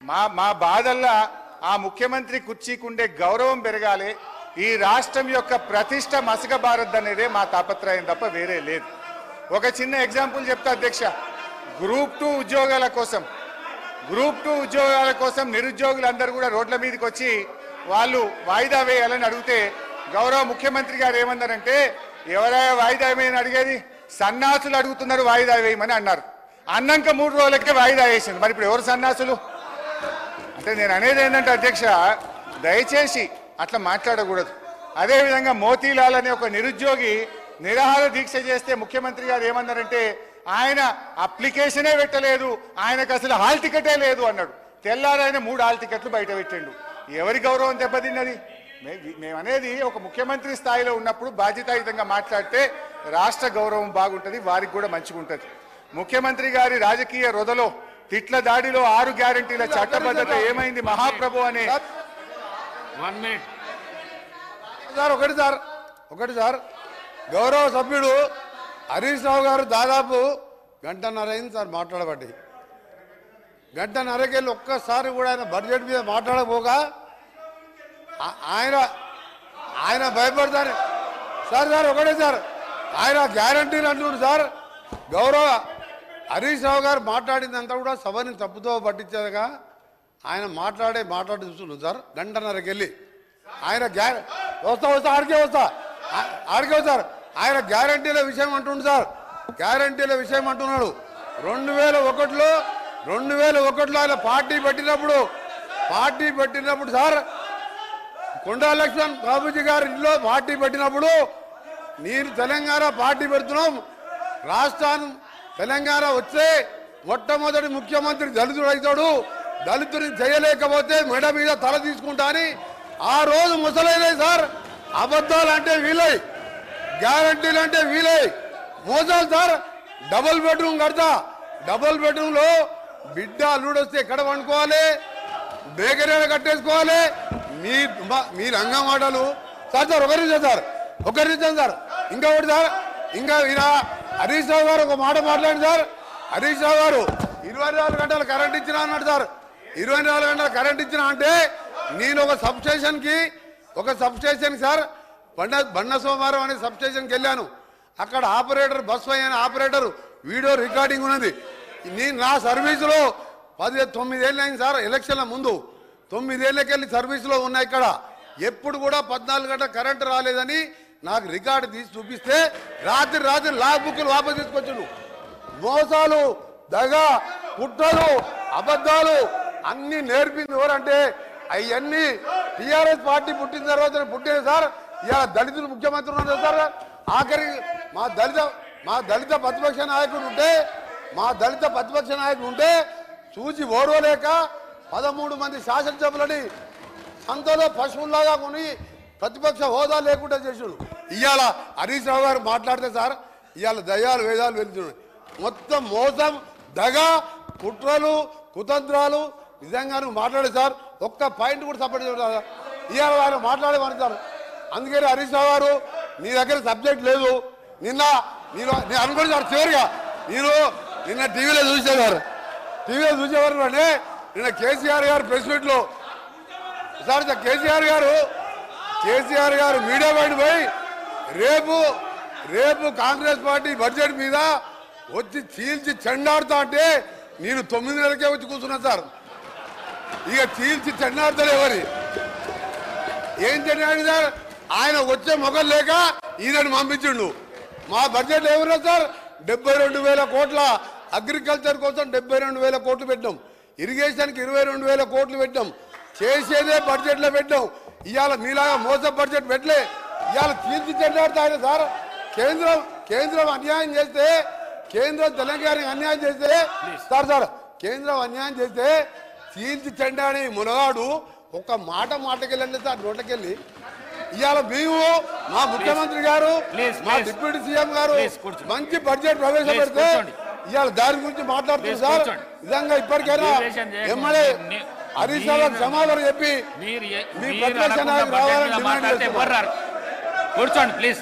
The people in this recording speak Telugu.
మా బాధల్లా ఆ ముఖ్యమంత్రి కుర్చీకుండే గౌరవం పెరగాలి, ఈ రాష్ట్రం యొక్క ప్రతిష్ట మసకబారద్దనేదే మా తాపత్రయం తప్ప వేరే లేదు. ఒక చిన్న ఎగ్జాంపుల్ చెప్తా అధ్యక్ష. గ్రూప్ 2 ఉద్యోగాల కోసం నిరుద్యోగులందరూ కూడా రోడ్ల మీదకి వచ్చి వాళ్ళు వాయిదా వేయాలని అడిగితే గౌరవ ముఖ్యమంత్రి గారు ఏమన్నారంటే, ఎవరైనా వాయిదా వేయమని అడిగేది, సన్నాసులు అడుగుతున్నారు వాయిదా వేయమని అన్నారు. అన్నాక 3 రోజులకే వాయిదా వేసింది. మరి ఇప్పుడు ఎవరు సన్నాసులు అంటే నేను అనేది ఏంటంటే అధ్యక్ష, దయచేసి అట్లా మాట్లాడకూడదు. అదేవిధంగా మోతీలాల్ అనే ఒక నిరుద్యోగి నిరాహార దీక్ష చేస్తే ముఖ్యమంత్రి గారు ఏమన్నారంటే, ఆయన అప్లికేషనే పెట్టలేదు, ఆయనకు అసలు హాల్ టికెటే లేదు అన్నాడు. తెల్లారైన 3 హాల్ టికెట్లు బయట పెట్టిండు. ఎవరి గౌరవం దెబ్బతిన్నది? మేమనేది ఒక ముఖ్యమంత్రి స్థాయిలో ఉన్నప్పుడు బాధ్యతాయుతంగా మాట్లాడితే రాష్ట్ర గౌరవం బాగుంటుంది, వారికి కూడా మంచిగా ఉంటుంది. ముఖ్యమంత్రి గారి రాజకీయ రొదలో తిట్ల దాడిలో 6 గ్యారెంటీల చట్టబద్ధత ఏమైంది మహాప్రభు అనే ఒకటి సార్ గౌరవ సభ్యుడు హరీష్ రావు గారు దాదాపు గంటన్నర అయింది సార్ మాట్లాడబట్టి. గంటన్నరకెళ్ళి ఒక్కసారి కూడా ఆయన బడ్జెట్ మీద మాట్లాడకపోగా ఆయన భయపడతారు సార్. ఒకటే సార్, ఆయన గ్యారంటీలు అంటున్నాడు సార్. గౌరవ హరీష్ రావు గారు మాట్లాడిందంతా కూడా సభని తప్పుతో పట్టించేదిగా ఆయన మాట్లాడి చూస్తున్నాడు సార్. గంటన్నరకెళ్ళి ఆయన ఆడికే వస్తా ఆయన గ్యారంటీల విషయం అంటుండు సార్. గ్యారంటీల విషయం అంటున్నాడు. 2001లో ఆయన పార్టీ పెట్టినప్పుడు సార్, కొండా లక్ష్మణ్ బాబుజీ గారి ఇంట్లో పార్టీ పెట్టినప్పుడు నేను తెలంగాణ పార్టీ పెడుతున్నాం, రాష్ట్రాన్ని తెలంగాణ వచ్చే మొట్టమొదటి ముఖ్యమంత్రి దళితుడు అవుతాడు, దళితుని చేయలేకపోతే మెడ మీద తల తీసుకుంటా అని ఆ రోజు ముసలైన సార్. అబద్ధాలు అంటే వీలై, గ్యారంటీలు అంటే వీలై, మోసాలు సార్. డబుల్ బెడ్రూమ్ కడతా, డబుల్ బెడ్రూమ్లో బిడ్డ అల్లుడు వస్తే ఎక్కడ వండుకోవాలి, బేకరీలో కట్టేసుకోవాలి. మీ రంగం మాటలు సార్. ఒక నిమిషం సార్. ఇంకొకటి సార్, ఇంకా హరీష్ రావు గారు ఒక మాట మాట్లాడి సార్. హరీష్ రావు గారు 24 గంటలు కరెంట్ ఇచ్చినా అన్నాడు సార్. 24 గంటలు కరెంట్ ఇచ్చినా అంటే నేను ఒక సబ్స్టేషన్ సార్ బండ సోమవారం అనే సబ్స్టేషన్కి వెళ్ళాను. అక్కడ బస్ అయిన ఆపరేటర్ వీడియో రికార్డింగ్ ఉన్నది. నేను నా సర్వీసులో 9 ఏళ్ళు అయింది సార్. ఎలక్షన్ల ముందు 9 ఏళ్ళకెళ్ళి సర్వీసులో ఉన్నా. ఇక్కడ ఎప్పుడు కూడా 14 గంటల కరెంటు రాలేదని నాకు రికార్డు తీసి చూపిస్తే రాత్రి లాగ్ బుక్లు వాపసు తీసుకొచ్చాను. మోసాలు, దగా, కుట్రలు, అబద్ధాలు అన్ని నేర్పింది ఎవరంటే అవన్నీ టీఆర్ఎస్ పార్టీ పుట్టిన తర్వాత పుట్టిన సార్. ఇలా దళితులు ముఖ్యమంత్రి ఉన్నారు సార్. ఆఖరికి మా దళిత ప్రతిపక్ష నాయకుడు ఉంటే చూసి ఓర్వలేక 13 మంది శాసనసభ్యులని సంతలో పశువుల్లాగా కొని ప్రతిపక్ష హోదా లేకుండా చేసాడు. ఇవాళ హరీష్ రావు గారు మాట్లాడితే సార్, ఇవాళ దయ్యాలు వేదాలు వెళ్తున్నాయి. మొత్తం మోసం, దగ, కుట్రలు, కుతంత్రాలు. నిజంగా నువ్వు మాట్లాడే సార్ ఒక్క పాయింట్ కూడా సపోర్ట్ చేయాలి. ఇవాళ ఆయన మాట్లాడేమని సార్. అందుకని హరీష్ రావు గారు నీ దగ్గర సబ్జెక్ట్ లేదు. నేను అనుకోండి సార్. చివరిగా నిన్న టీవీలో చూసేవారు అంటే నిన్న కేసీఆర్ గారు ప్రెస్ మీట్లో సార్, కేసీఆర్ గారు మీడియా బయట పోయి రేపు కాంగ్రెస్ పార్టీ బడ్జెట్ మీద వచ్చి చీల్చి చెండాడుతా అంటే నేను 9 నెలలకే వచ్చి కూర్చున్నా సార్. ఇక చీల్చి చెండాడుతలేవని ఏం చెండాడు సార్. ఆయన వచ్చే మొగలు లేక ఈయనని పంపించిండు. మా బడ్జెట్ ఏమన్నా సార్ 72,000 కోట్ల, అగ్రికల్చర్ కోసం 72,000 కోట్లు పెట్టాం, ఇరిగేషన్కి 22,000 కోట్లు పెట్టాం. చేసేదే బడ్జెట్లో పెట్టాం. ఇవాళ మీలాగా మోస బడ్జెట్ పెట్టలే. ఇవాళ చీల్చి చెండాడుతాయి సార్. కేంద్రం అన్యాయం చేస్తే, కేంద్రం తెలంగాణకి అన్యాయం చేస్తే సార్ కేంద్రం అన్యాయం చేస్తే చీల్చి చెండాడి మునగాడు ఒక్క మాటకెళ్ళండి సార్ నోట్లకెళ్ళి. ఇవాళ మేము మా ముఖ్యమంత్రి గారు, మా డిప్యూటీ సీఎం గారు మంచి బడ్జెట్ ప్రవేశపెడితే ఇవాళ దాని గురించి మాట్లాడుతున్నారు సార్. నిజంగా ఇప్పటికైనా ఎమ్మెల్యే హరీష్ రావు సమాధానం చెప్పి మీ ప్రతిపక్ష నాయకులు రావాలని డిమాండ్ చేస్తున్నారు. కూర్చోండి ప్లీజ్.